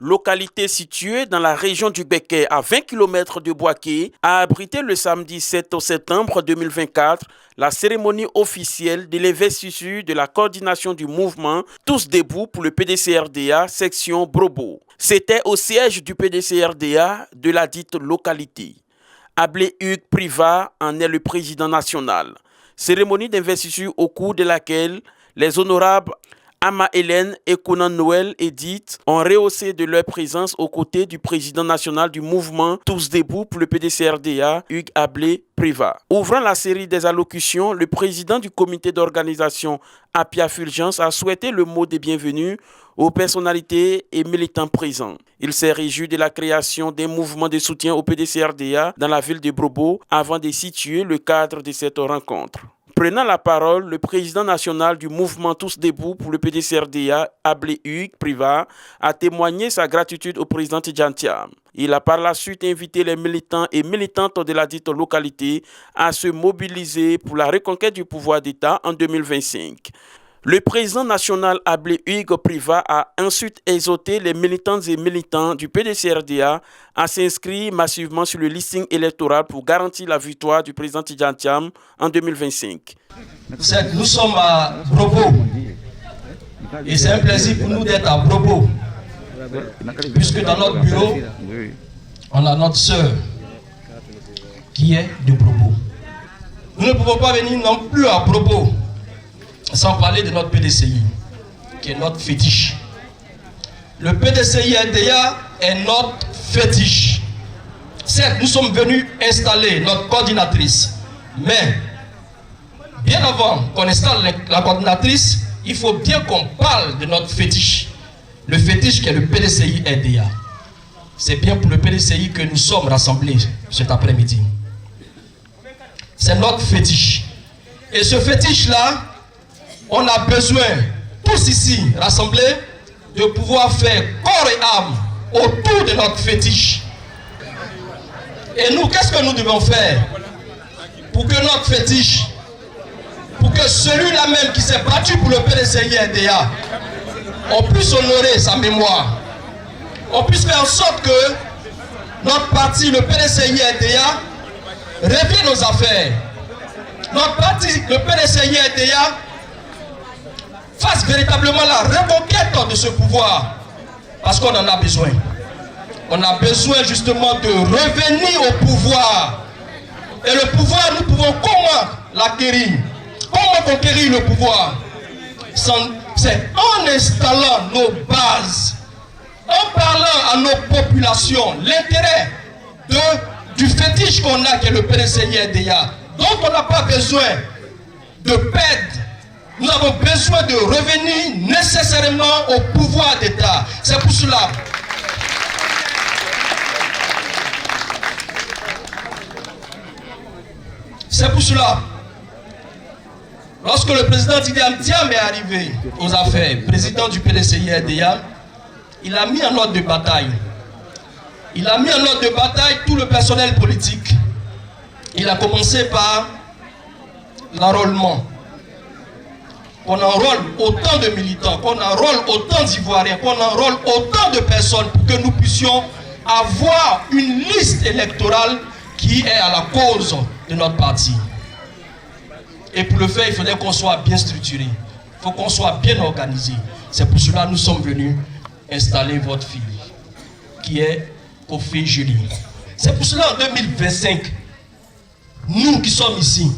localité située dans la région du Béquet à 20 km de Boaké, a abrité le samedi 7 septembre 2024 la cérémonie officielle de l'investiture de la coordination du mouvement Tous debout pour le PDCRDA section Brobo. C'était au siège du PDCRDA de la dite localité. Ablé Hugues Privat en est le président national. Cérémonie d'investiture au cours de laquelle les honorables Ama Hélène et Conan Noël Edith ont rehaussé de leur présence aux côtés du président national du mouvement Tous debout pour le PDCRDA, Hugues Ablé Privat. Ouvrant la série des allocutions, le président du comité d'organisation Apia Fulgence a souhaité le mot de bienvenue aux personnalités et militants présents. Il s'est réjoui de la création d'un mouvement de soutien au PDCRDA dans la ville de Brobo avant de situer le cadre de cette rencontre. Prenant la parole, le président national du mouvement Tous debout pour le PDCRDA, Ablé Hugues Privat, a témoigné sa gratitude au président Tidjane Thiam. Il a par la suite invité les militants et militantes de la dite localité à se mobiliser pour la reconquête du pouvoir d'État en 2025. Le président national Ablé Hugues Privat a ensuite exhorté les militantes et militants du PDCRDA à s'inscrire massivement sur le listing électoral pour garantir la victoire du président Tidjane Thiam en 2025. Nous sommes à Brobo et c'est un plaisir pour nous d'être à Brobo, puisque dans notre bureau, on a notre sœur qui est de Brobo. Nous ne pouvons pas venir non plus à Brobo sans parler de notre PDCI, qui est notre fétiche. Le PDCI-RDA est notre fétiche. Certes, nous sommes venus installer notre coordinatrice, mais bien avant qu'on installe la coordinatrice, il faut bien qu'on parle de notre fétiche. Le fétiche qui est le PDCI-RDA. C'est bien pour le PDCI que nous sommes rassemblés cet après-midi. C'est notre fétiche. Et ce fétiche-là, on a besoin, tous ici rassemblés, de pouvoir faire corps et âme autour de notre fétiche. Et nous, qu'est-ce que nous devons faire pour que notre fétiche, pour que celui-là même qui s'est battu pour le PDCI-RDA, on puisse honorer sa mémoire, on puisse faire en sorte que notre parti, le PDCI-RDA, revienne aux affaires. Notre parti, le PDCI-RDA, fasse véritablement la reconquête de ce pouvoir, parce qu'on en a besoin. On a besoin justement de revenir au pouvoir. Et le pouvoir, nous pouvons comment l'acquérir? Comment conquérir le pouvoir? C'est en installant nos bases, en parlant à nos populations l'intérêt du fétiche qu'on a, qui est le PDCI-RDA, dont on n'a pas besoin de perdre. Nous avons besoin de revenir nécessairement au pouvoir d'État. C'est pour cela. C'est pour cela. Lorsque le président Tidjane Thiam est arrivé aux affaires, président du PDCI-RDA, il a mis en ordre de bataille. Il a mis en ordre de bataille tout le personnel politique. Il a commencé par l'enrôlement. Qu'on enrôle autant de militants, qu'on enrôle autant d'Ivoiriens, qu'on enrôle autant de personnes pour que nous puissions avoir une liste électorale qui est à la cause de notre parti. Et pour le faire, il faudrait qu'on soit bien structuré. Il faut qu'on soit bien organisé. C'est pour cela que nous sommes venus installer votre fille, qui est Kofi Julie. C'est pour cela en 2025, nous qui sommes ici,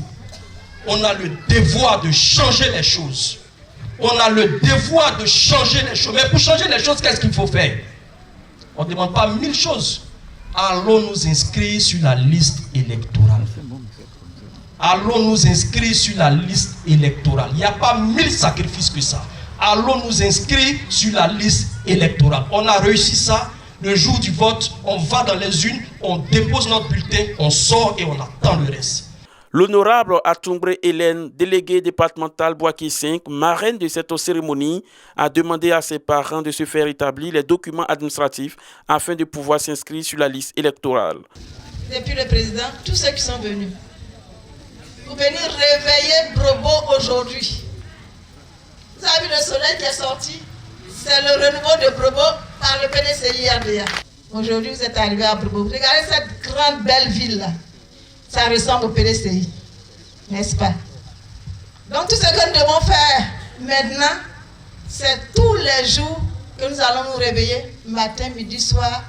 on a le devoir de changer les choses. On a le devoir de changer les choses. Mais pour changer les choses, qu'est-ce qu'il faut faire? On ne demande pas 1000 choses. Allons nous inscrire sur la liste électorale. Allons nous inscrire sur la liste électorale. Il n'y a pas 1000 sacrifices que ça. Allons nous inscrire sur la liste électorale. On a réussi ça. Le jour du vote, on va dans les urnes, on dépose notre bulletin, on sort et on attend le reste. L'honorable Atumbre Hélène, déléguée départementale Boaké 5, marraine de cette cérémonie, a demandé à ses parents de se faire établir les documents administratifs afin de pouvoir s'inscrire sur la liste électorale. Depuis le président, tous ceux qui sont venus, pour venir réveiller Brobo aujourd'hui. Vous avez vu le soleil qui est sorti? C'est le renouveau de Brobo par le PDCI-RDA. Aujourd'hui, vous êtes arrivé à Brobo. Regardez cette grande belle ville-là. Ça ressemble au PDCI, n'est-ce pas? Donc tout ce que nous devons faire maintenant, c'est tous les jours que nous allons nous réveiller, matin, midi, soir,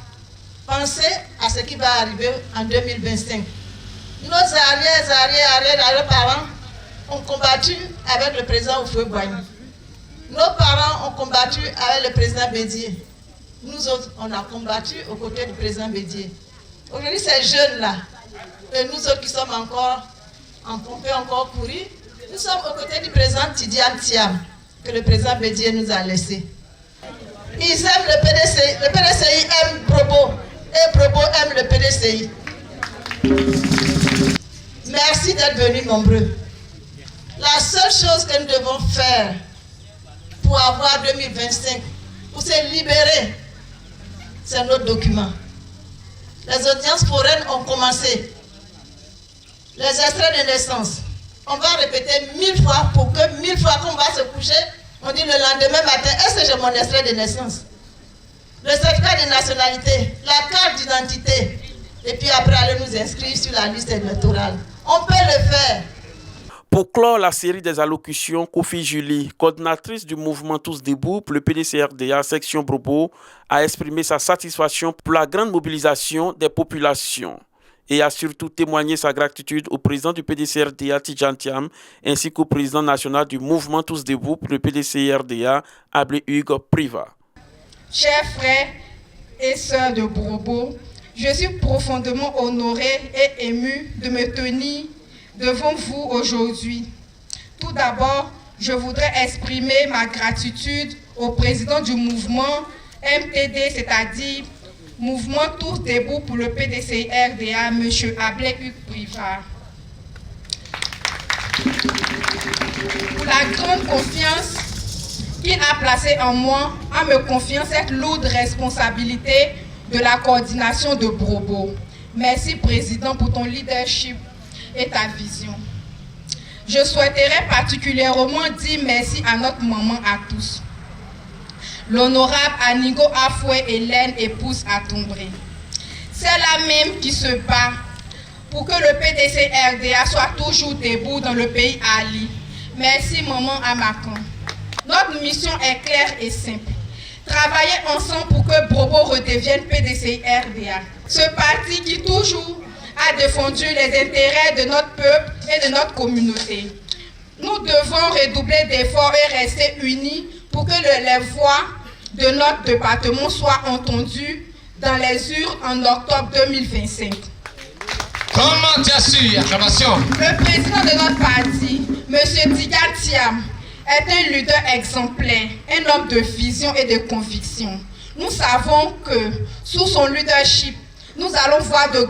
penser à ce qui va arriver en 2025. Nos arrière-parents ont combattu avec le président Houphouët-Boigny. Nos parents ont combattu avec le président Bédié. Nous autres, on a combattu aux côtés du président Bédié. Aujourd'hui, ces jeunes-là, et nous autres qui sommes encore, on peut encore courir, nous sommes aux côtés du président Tidiane Thiam, que le président Bédié nous a laissé. Ils aiment le PDCI, le PDCI aime Brobo, et Brobo aime le PDCI. Merci d'être venus nombreux. La seule chose que nous devons faire pour avoir 2025, pour se libérer, c'est notre document. Les audiences foraines ont commencé. Les extraits de naissance. On va répéter 1000 fois pour que 1000 fois qu'on va se coucher, on dit le lendemain matin, est-ce que j'ai mon extrait de naissance? Le certificat de nationalité, la carte d'identité. Et puis après, aller nous inscrire sur la liste électorale. On peut le faire. Pour clore la série des allocutions, Kofi Julie, coordinatrice du mouvement Tous Debout pour le PDC-RDA section Brobo, a exprimé sa satisfaction pour la grande mobilisation des populations et a surtout témoigné sa gratitude au président du PDC-RDA, Tidiane Thiam, ainsi qu'au président national du mouvement Tous Debout pour le PDC-RDA, Ablé Hugues Priva. Chers frères et sœurs de Brobo, je suis profondément honoré et ému de me tenir devant vous aujourd'hui. Tout d'abord, je voudrais exprimer ma gratitude au président du mouvement MTD, c'est-à-dire Mouvement Tous Debout pour le PDC-RDA, M. Ablé Hugues Priva, pour la grande confiance qu'il a placée en moi en me confiant cette lourde responsabilité de la coordination de Brobo. Merci, Président, pour ton leadership et ta vision. Je souhaiterais particulièrement dire merci à notre maman à tous. L'honorable Anigo Afoué Hélène, épouse à Tombré. C'est la même qui se bat pour que le PDC-RDA soit toujours debout dans le pays Ali. Merci maman Amakan. Notre mission est claire et simple. Travailler ensemble pour que Brobo redevienne PDC-RDA. Ce parti qui toujours a défendu les intérêts de notre peuple et de notre communauté. Nous devons redoubler d'efforts et rester unis pour que les voix de notre département soient entendues dans les urnes en octobre 2025. Comment tu as su? Acclamation. Le président de notre parti, M. Tidiane Thiam, est un leader exemplaire, un homme de vision et de conviction. Nous savons que sous son leadership, nous allons voir de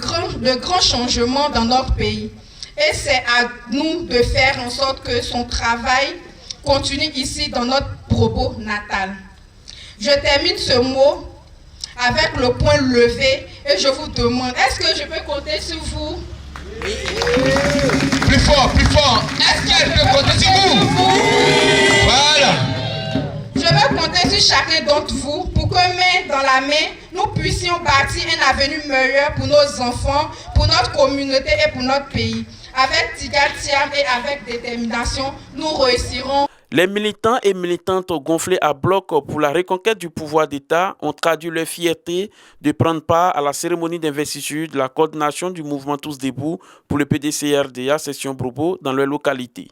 grands changements dans notre pays. Et c'est à nous de faire en sorte que son travail continue ici dans notre Brobo natal. Je termine ce mot avec le point levé et je vous demande, est-ce que je peux compter sur vous? Plus fort, plus fort. Est-ce qu'elle peut compter sur vous? Voilà. Je veux compter sur chacun d'entre vous pour que main dans la main, nous puissions bâtir un avenir meilleur pour nos enfants, pour notre communauté et pour notre pays. Avec Tidiane Thiam et avec détermination, nous réussirons. Les militants et militantes gonflés à bloc pour la reconquête du pouvoir d'État ont traduit leur fierté de prendre part à la cérémonie d'investiture de la coordination du mouvement Tous Debout pour le PDC-RDA section Brobo dans leur localité.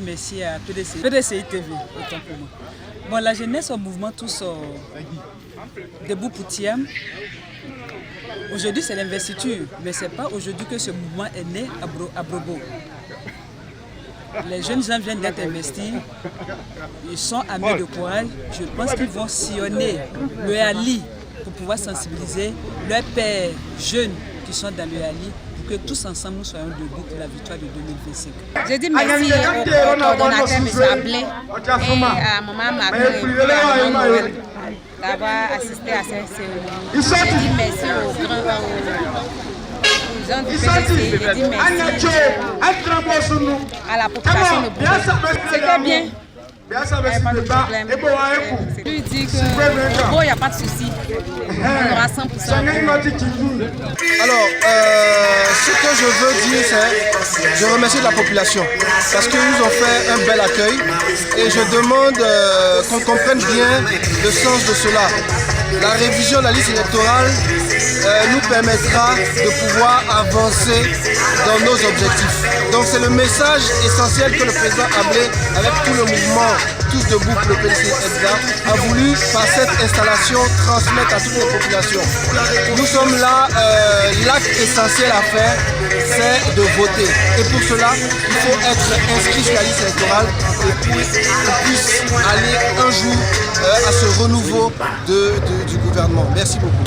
Merci à PDCI TV, autant pour moi. Bon, la jeunesse au mouvement Tous Debout pour Thiam. Aujourd'hui, c'est l'investiture, mais ce n'est pas aujourd'hui que ce mouvement est né à Brobo. Les jeunes gens viennent d'être investis, ils sont armés de courage. Je pense qu'ils vont sillonner le Ali pour pouvoir sensibiliser leurs pères jeunes qui sont dans le Ali pour que tous ensemble nous soyons debout pour la victoire de 2025. Je dis merci au coordonnateur M. Ablé et à maman Macron et à maman Noël d'avoir assisté à cette cérémonie. Je dis merci aux gens du PDC, je dis merci à la population de Bobo. C'était bien. Il n'y a pas de problème. Je lui dis que Bobo, il n'y a pas de souci. On aura 100%. Alors, ce que je veux dire, c'est je remercie la population parce qu'ils nous ont fait un bel accueil et je demande qu'on comprenne bien le sens de cela. La révision de la liste électorale nous permettra de pouvoir avancer dans nos objectifs. Donc c'est le message essentiel que le président Ablé, avec tout le mouvement Tous Debout pour le PDC-EDGA, a voulu par cette installation transmettre à toutes les populations. Nous sommes là, l'acte essentiel à faire, c'est de voter. Et pour cela, il faut être inscrit sur la liste électorale et puis qu'on puisse aller un jour à ce renouveau du gouvernement. Merci beaucoup.